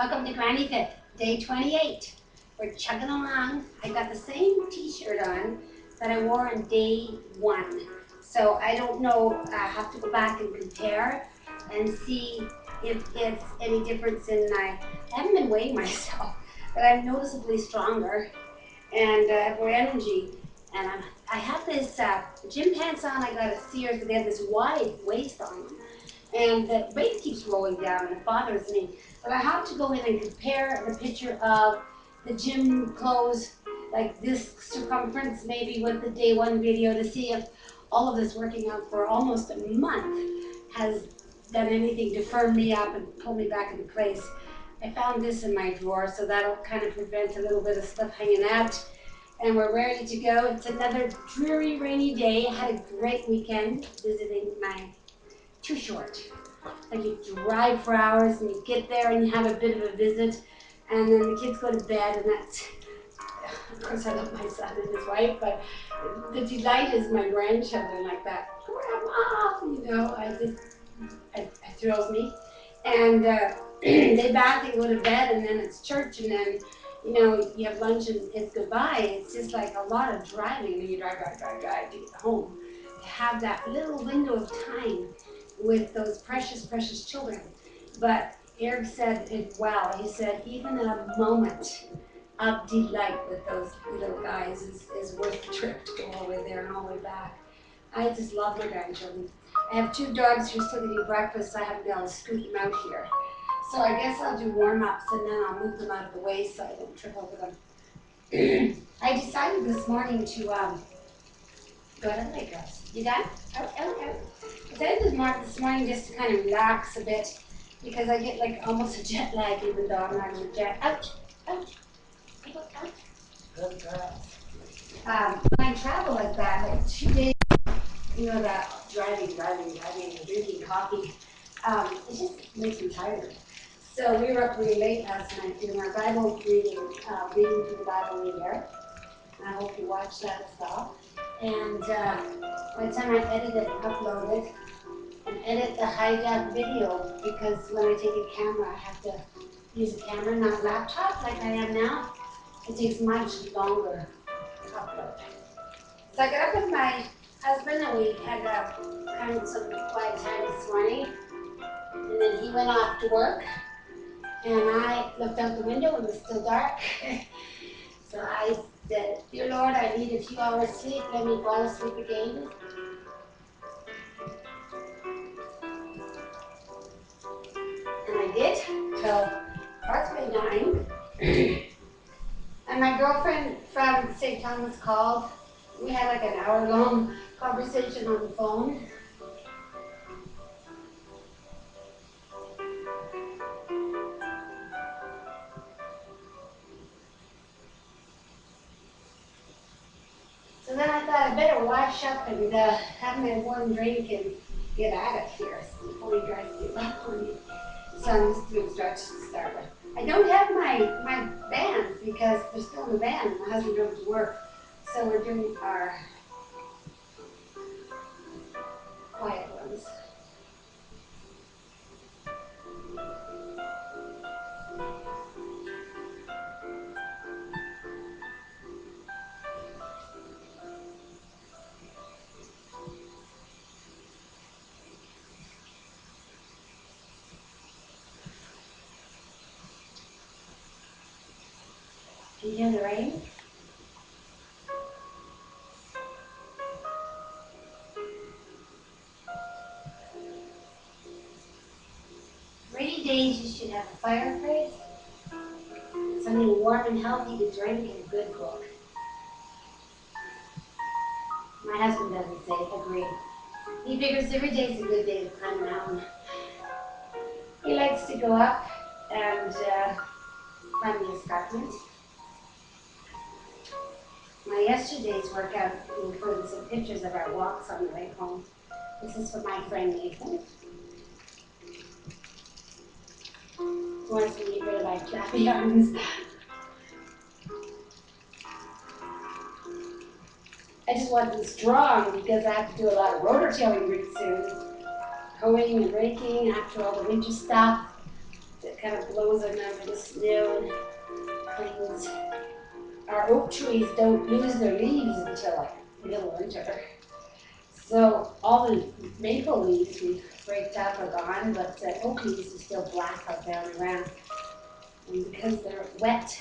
Welcome to Granny Fit, day 28. We're chugging along. I got the same t-shirt on that I wore on day 1. So I don't know, I have to go back and compare and see if it's any difference in I haven't been weighing myself, but I'm noticeably stronger and have more energy. And I have this gym pants on. I got at Sears, but they have this wide waist on them. And the waist keeps rolling down and it bothers me. But I have to go in and compare the picture of the gym clothes, like this circumference maybe with the day 1 video, to see if all of this working out for almost a month has done anything to firm me up and pull me back into place. I found this in my drawer, so that'll kind of prevent a little bit of stuff hanging out. And we're ready to go. It's another dreary, rainy day. I had a great weekend visiting my too short. Like you drive for hours and you get there and you have a bit of a visit, and then the kids go to bed, and that's, of course I love my son and his wife, but the delight is my grandchildren like that. Grandma, you know, it thrills me. And they bath and go to bed, and then it's church, and then you know, you have lunch and it's goodbye. It's just like a lot of driving, and you drive to get home. To have that little window of time with those precious, precious children. But Eric said it well. He said, even a moment of delight with those little guys is worth the trip to go all the way there and all the way back. I just love my grandchildren. I have 2 dogs who are still eating breakfast, so I haven't been able to scoot them out here. So I guess I'll do warm-ups and then I'll move them out of the way so I don't trip over them. I decided this morning to go out of the way, girls. You done? Out. I decided this morning just to kind of relax a bit because I get like almost a jet lag even though I'm not in a jet. Ouch. Good girls. When I travel like that, like 2 days, you know, that driving, and drinking coffee, it just makes me tired. So we were up really late last night doing our Bible reading, reading through the Bible with Eric. And I hope you watched that as well. And by the time I edit it and upload it, and edit the high-def video, because when I take a camera, I have to use a camera, not a laptop like I am now. It takes much longer to upload. So I got up with my husband and we had kind of some quiet time this morning. And then he went off to work. And I looked out the window and it was still dark. So I said, dear Lord, I need a few hours sleep. Let me fall asleep again. And I did till approximately 9. And my girlfriend from St. Thomas called. We had like an hour-long conversation on the phone. So then I thought I better wash up and have my warm drink and get at it here before he tries to give up on me. So I'm just doing stretches to start with. I don't have my bands because they're still in the van and my husband drove to work. So we're doing our quiet ones. Can you hear the rain? Rainy days you should have a fireplace, something warm and healthy to drink, and a good book. My husband doesn't say agree. He figures every day is a good day to climb a mountain. He likes to go up and climb the escarpment. My yesterday's workout included some pictures of our walks on the way home. This is for my friend Nathan. He wants to get rid of my flappy arms. I just want them strong because I have to do a lot of rotor tilling pretty soon. Hoeing and raking after all the winter stuff. kind of blows them over the snow and cleans. Our oak trees don't lose their leaves until like middle winter. So all the maple leaves we've raked up are gone, but the oak leaves are still black out down around. And because they're wet,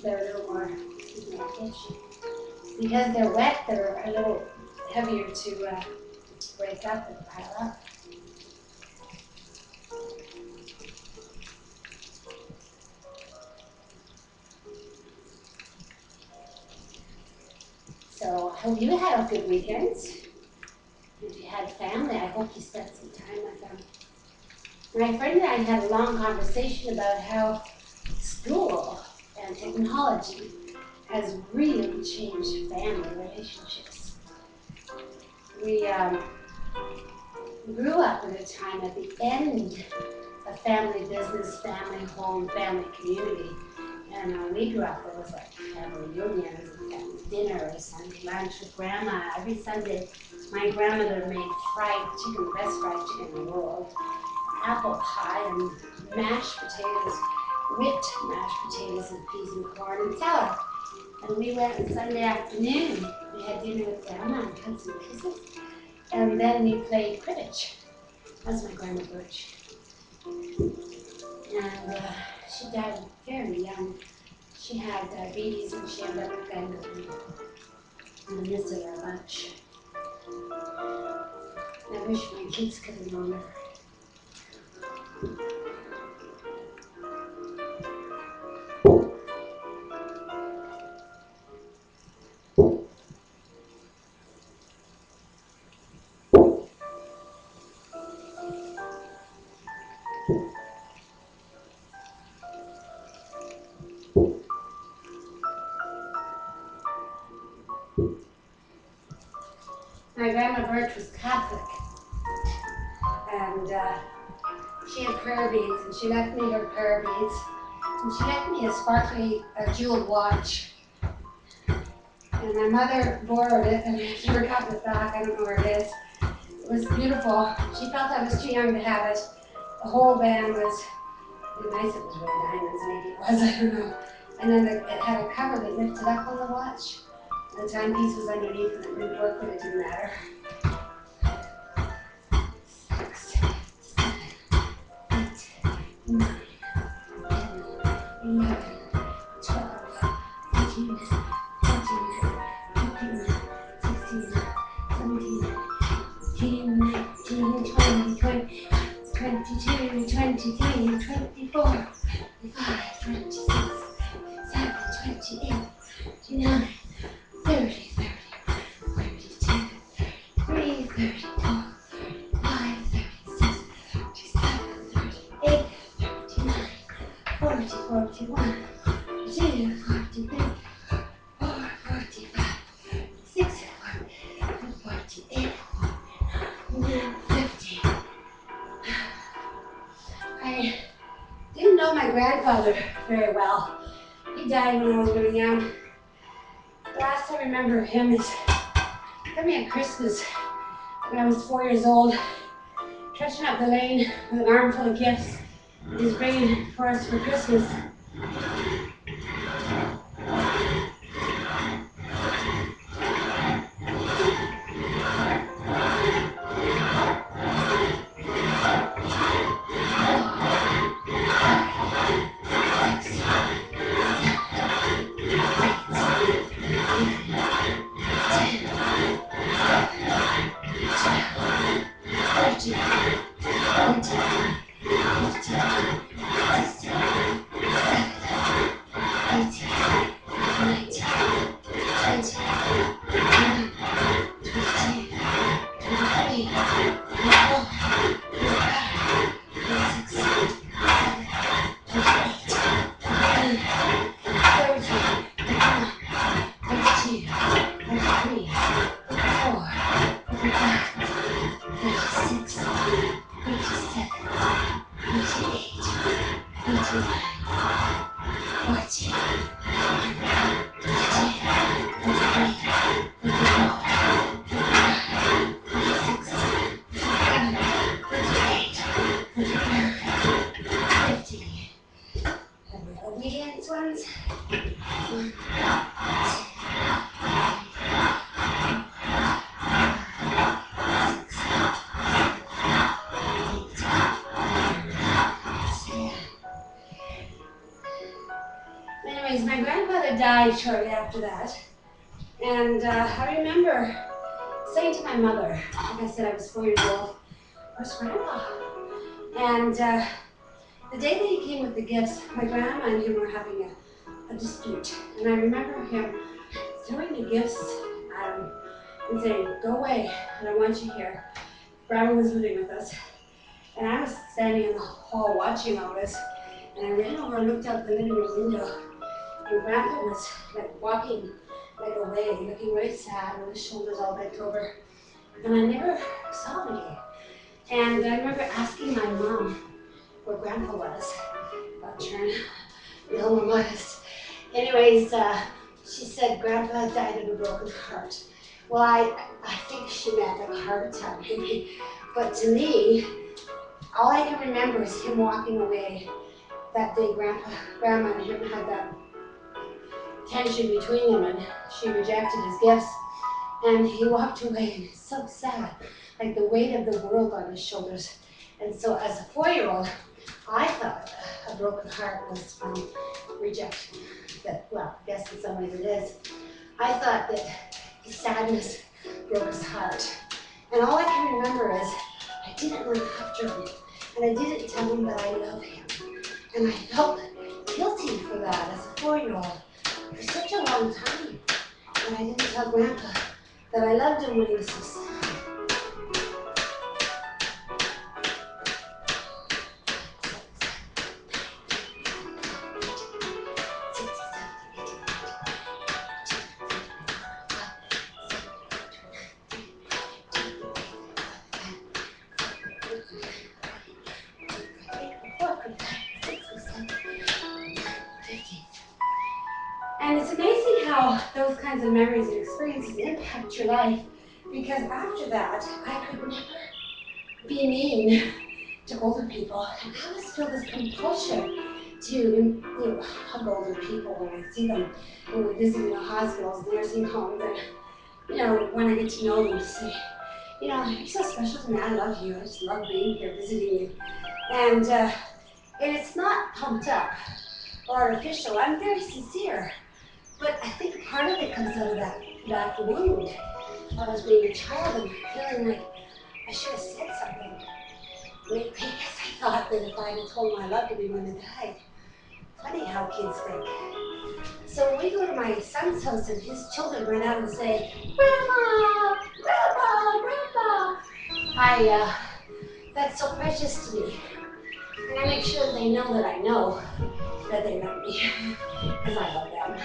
they're a little more, excuse me, because they're wet, they're a little heavier to break up and pile up. So I hope you had a good weekend. If you had family, I hope you spent some time with them. My friend and I had a long conversation about how school and technology has really changed family relationships. We grew up in a time at the end of family business, family home, family community. And when we grew up, there was like family reunions and family dinners, Sunday lunch with grandma. Every Sunday, my grandmother made fried chicken, the best fried chicken in the world, apple pie and mashed potatoes, whipped mashed potatoes and peas and corn and salad. And we went on Sunday afternoon. We had dinner with grandma and hugs and kisses. And then we played cribbage. That's my grandma Birch. And she died very young. She had diabetes and she ended up with gangrene. I miss her a bunch. I wish my kids could have known her. My grandma Birch was Catholic, and she had prayer beads, and she left me her prayer beads, and she left me a sparkly jeweled watch. And my mother borrowed it, and she never got it back. I don't know where it is. It was beautiful. She felt I was too young to have it. The whole band was nice. It was really diamonds, maybe it was. I don't know. And then it had a cover that lifted up on the watch. The timepiece was underneath and it didn't work, but it didn't matter. 6, 7, 8, 9, 10, 11, 12, 13, 14, 15, 16, 17, 18, 19, 20, 22, 23, 24, 25, 26, 27, 28, 29, 30, 32, 33, 34, 35, 36, 37, 38, 39, 40, 41, 42, 43, 44, 45, 46, 48, 49, 50. I didn't know my grandfather very well. He died when I was really young. The last I remember of him is coming at Christmas when I was 4 years old, trudging up the lane with an armful of gifts that he's bringing for us for Christmas. obedience ones. 1, 2, 6, 7, 8. Anyways, my grandfather died shortly after that. And I remember saying to my mother, like I said, I was 4 years old, "Where's Grandpa?" And the day that he came with the gifts, my grandma and him were having a dispute. And I remember him throwing the gifts at him and saying, "Go away, I don't want you here." Grandma was living with us. And I was standing in the hall watching all this. And I ran over and looked out the living room window. And Grandpa was like walking like away, looking really sad with his shoulders all bent over. And I never saw him again. And I remember asking my mom where Grandpa was. About turn, real modest. Anyways, she said Grandpa died of a broken heart. Well, I think she meant like a heart attack maybe. But to me, all I can remember is him walking away that day. Grandma and him had that tension between them, and she rejected his gifts. And he walked away, and it's so sad, like the weight of the world on his shoulders. And so as a 4-year-old, I thought a broken heart was from rejection. That, well, I guess in some ways it is. I thought that his sadness broke his heart. And all I can remember is I didn't run after him, and I didn't tell him that I love him. And I felt guilty for that as a 4-year-old for such a long time. And I didn't tell Grandpa that I loved him when he was so sad. And it's amazing how those kinds of memories and experiences impact your life, because after that, I could never be mean to older people. And I always feel this compulsion to hug older people when I see them, when we're visiting the hospitals, nursing homes, and when I get to know them, to say, you're so special to me, I love you, I just love being here, visiting you. And it's not pumped up or artificial, I'm very sincere. But I think part of it comes out of that wound of us being a child and feeling like I should have said something. Maybe I guess I thought that if I had told him I loved him, he wouldn't have died. Funny how kids think. So when we go to my son's house and his children run out and say, "Grandma, Grandpa, Grandpa," that's so precious to me. And I make sure that they know that I know that they love me, because I love them.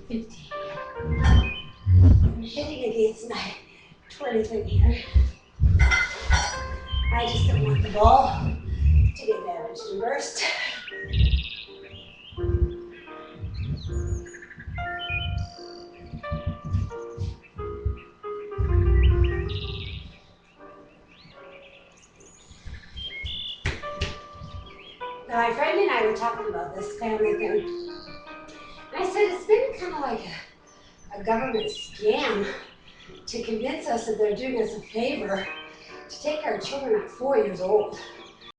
50. I'm hitting against my 20th in here. I just don't want the ball to get damaged and burst. Now, my friend and I were talking about this family thing. And I said it's been kind of like a government scam to convince us that they're doing us a favor to take our children at 4 years old.